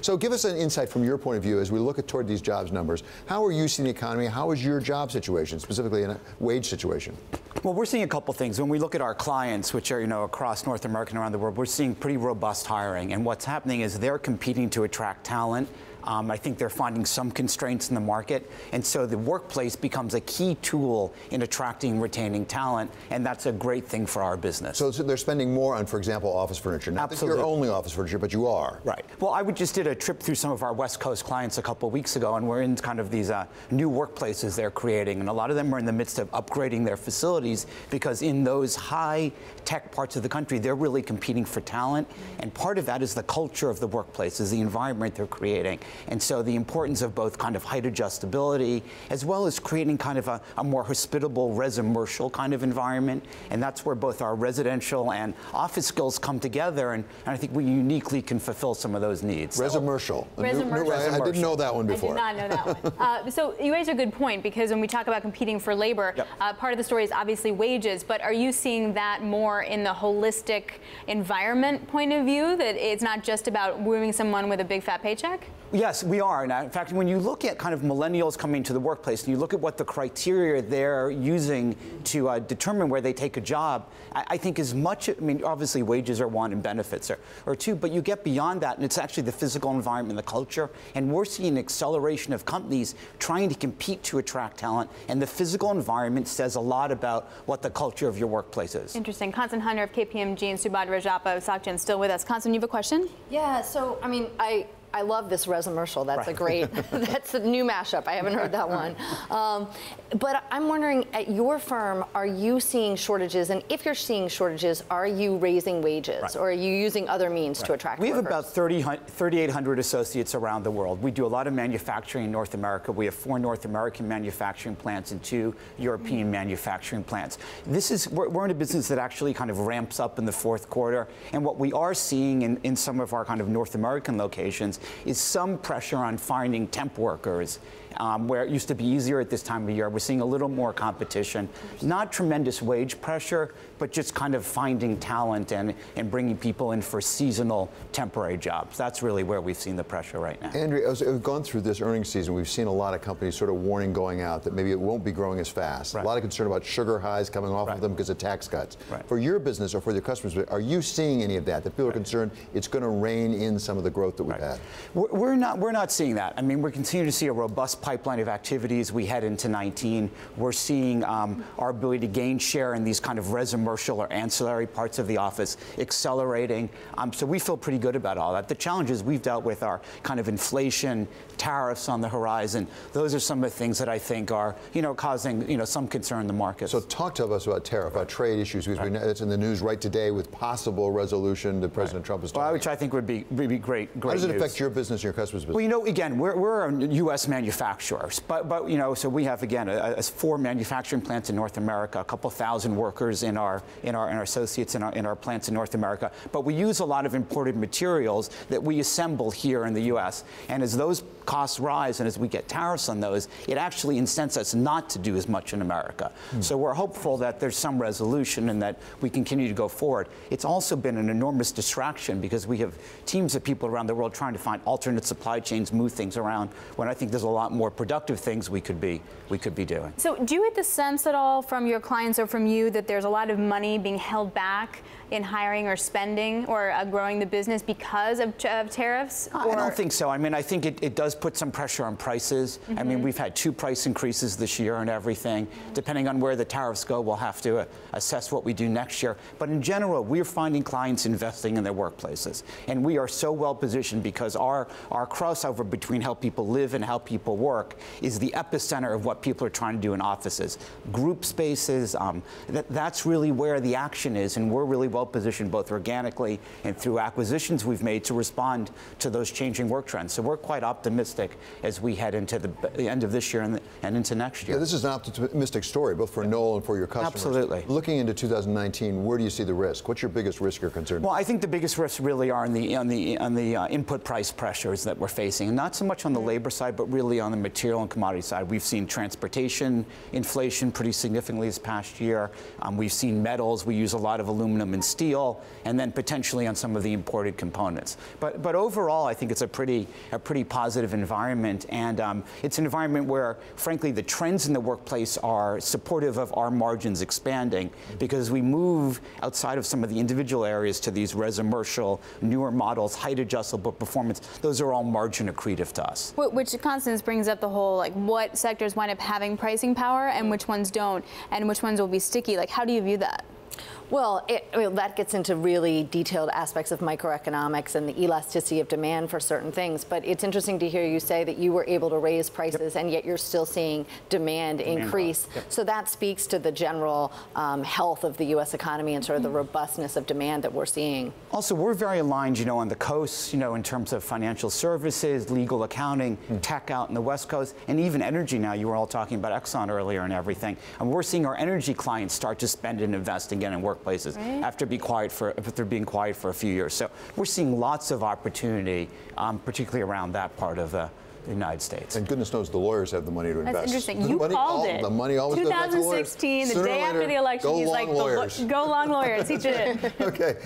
So give us an insight from your point of view as we look toward these jobs numbers. How are you seeing the economy? How is your job situation, specifically in a wage situation? Well, we're seeing a couple things. When we look at our clients, which are, across North America and around the world, we're seeing pretty robust hiring. And what's happening is they're competing to attract talent. I think they're finding some constraints in the market, and so the workplace becomes a key tool in attracting and retaining talent, and that's a great thing for our business. So they're spending more on, for example, office furniture. Not that you're only office furniture, but you are. Right. Well, I just did a trip through some of our West Coast clients a couple of weeks ago, and we're in kind of these new workplaces they're creating, and a lot of them are in the midst of upgrading their facilities because in those high-tech parts of the country, they're really competing for talent, and part of that is the culture of the workplace, is the environment they're creating. And so the importance of both kind of height adjustability as well as creating kind of a more hospitable residential kind of environment. And that's where both our residential and office skills come together. And I think we uniquely can fulfill some of those needs. Residential. I didn't know that one before. I did not know that one. So you raise a good point, because when we talk about competing for labor, part of the story is obviously wages. But are you seeing that more in the holistic environment point of view, that it's not just about moving someone with a big fat paycheck? Yes, we are. And in fact, when you look at kind of millennials coming to the workplace and you look at what the criteria they're using to determine where they take a job, I think as much, obviously wages are one and benefits are two, but you get beyond that and it's actually the physical environment, the culture, and we're seeing an acceleration of companies trying to compete to attract talent, and the physical environment says a lot about what the culture of your workplace is. Interesting. Constant Hunter of KPMG and Subhadra Rajappa of SocGen still with us. Constant, you have a question? Yeah, so, I love this resumercial. That's a great, that's a new mashup. I haven't heard that one. But I'm wondering, at your firm, are you seeing shortages? And if you're seeing shortages, are you raising wages? Or are you using other means to attract workers? We have about 3,800 associates around the world. We do a lot of manufacturing in North America. We have 4 North American manufacturing plants and 2 European manufacturing plants. We're in a business that actually kind of ramps up in the fourth quarter. And what we are seeing in some of our kind of North American locations is some pressure on finding temp workers, where it used to be easier at this time of year. We're seeing a little more competition. Not tremendous wage pressure, but just kind of finding talent and bringing people in for seasonal temporary jobs. That's really where we've seen the pressure right now. Andrew, as we've gone through this earnings season, we've seen a lot of companies sort of warning going out that maybe it won't be growing as fast. A lot of concern about sugar highs coming off of them because of tax cuts. For your business or for your customers, are you seeing any of that people are concerned it's going to rein in some of the growth that we've had? We're not seeing that. I mean, we're continuing to see a robust pipeline of activities. We head into 19. We're seeing our ability to gain share in these kind of residential or ancillary parts of the office accelerating. So we feel pretty good about all that. The challenges we've dealt with are kind of inflation, tariffs on the horizon. Those are some of the things that I think are, causing, some concern in the market. So talk to us about tariff, about trade issues. It's in the news right today with possible resolution that President Trump is talking about. Which I think would be great How does it affect your business and your customers' business? Well, again, we're a U.S. manufacturer, but so we have, again, 4 manufacturing plants in North America, a couple thousand workers in our associates in our plants in North America. But we use a lot of imported materials that we assemble here in the U.S. And as those costs rise and as we get tariffs on those, it actually incents us not to do as much in America. So we're hopeful that there's some resolution and that we continue to go forward. It's also been an enormous distraction because we have teams of people around the world trying to find alternate supply chains, move things around, when I think there's a lot more productive things we could be doing. So do you get the sense at all from your clients or from you that there's a lot of money being held back in hiring or spending or growing the business because of tariffs? I don't think so. I mean, I think it does put some pressure on prices. I mean, we've had 2 price increases this year and everything. Depending on where the tariffs go, we'll have to assess what we do next year. But in general, we're finding clients investing in their workplaces. And we are so well positioned because our crossover between how people live and how people work is the epicenter of what people are trying to do in offices. Group spaces, that's really where the action is, and we're really well positioned both organically and through acquisitions we've made to respond to those changing work trends. So we're quite optimistic as we head into the end of this year and into next year. Yeah, this is an optimistic story, both for Knoll and for your customers. Absolutely. Looking into 2019, where do you see the risk? What's your biggest risk or concern? Well, I think the biggest risks really are on the input price price pressures that we're facing, and not so much on the labor side, but really on the material and commodity side. We've seen transportation inflation pretty significantly this past year. We've seen metals. We use a lot of aluminum and steel, and then potentially on some of the imported components. But overall, I think it's a pretty positive environment, and it's an environment where, frankly, the trends in the workplace are supportive of our margins expanding, because we move outside of some of the individual areas to these residential, newer models, height adjustable performance. Those are all margin accretive to us. Which, Constance, brings up the whole, like, what sectors wind up having pricing power and which ones don't, and which ones will be sticky. Like, how do you view that? Well, that gets into really detailed aspects of microeconomics and the elasticity of demand for certain things. But it's interesting to hear you say that you were able to raise prices, and yet you're still seeing demand increase. So that speaks to the general health of the U.S. economy and sort of the robustness of demand that we're seeing. Also, we're very aligned, on the coast, in terms of financial services, legal accounting, tech out in the West Coast, and even energy now. You were all talking about Exxon earlier and everything. And we're seeing our energy clients start to spend and invest again in workplaces after being quiet for a few years. So we're seeing lots of opportunity, particularly around that part of the United States. And goodness knows the lawyers have the money to invest. That's interesting. You called it. The money always goes back to lawyers. 2016, the day after the election, he's like, lawyers. Go long lawyers. He did. Okay.